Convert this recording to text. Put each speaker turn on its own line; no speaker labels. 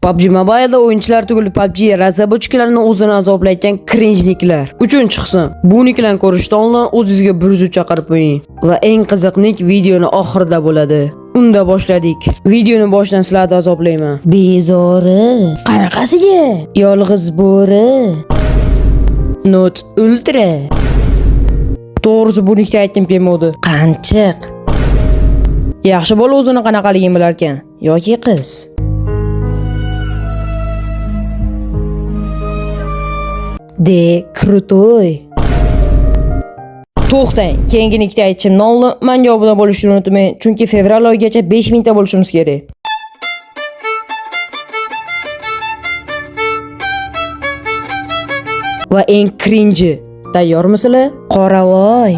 PUBG Mobile'da o'yinchilar tugul PUBG razzabochkalarini o'zini azoblayotgan cringe'liklar. 3-qism. Bunikilarni ko'rishdan oldin o'zingizga bir uz chaqirib qo'ying va eng qiziqlik videoni oxirida bo'ladi. Unda boshladik. Videoni boshdan sizlarni azoblayman. Bezori. Qanaqasiga? Yolg'iz bo'ri. Not Ultra. To'g'risi bunikda aytdim kelmadi. Qanchiq. Yaxshi bola o'zini qanaqaligini bilar ekan yoki qiz. De Krutoy. To'xtang, keyingi nikta aytishimdan oldin menga obuna bo'lishni unutmang, chunki fevral oyigacha 5000 ta bo'lishimiz kerak. Va eng cringe. Tayyormisizlar? Qoravoy.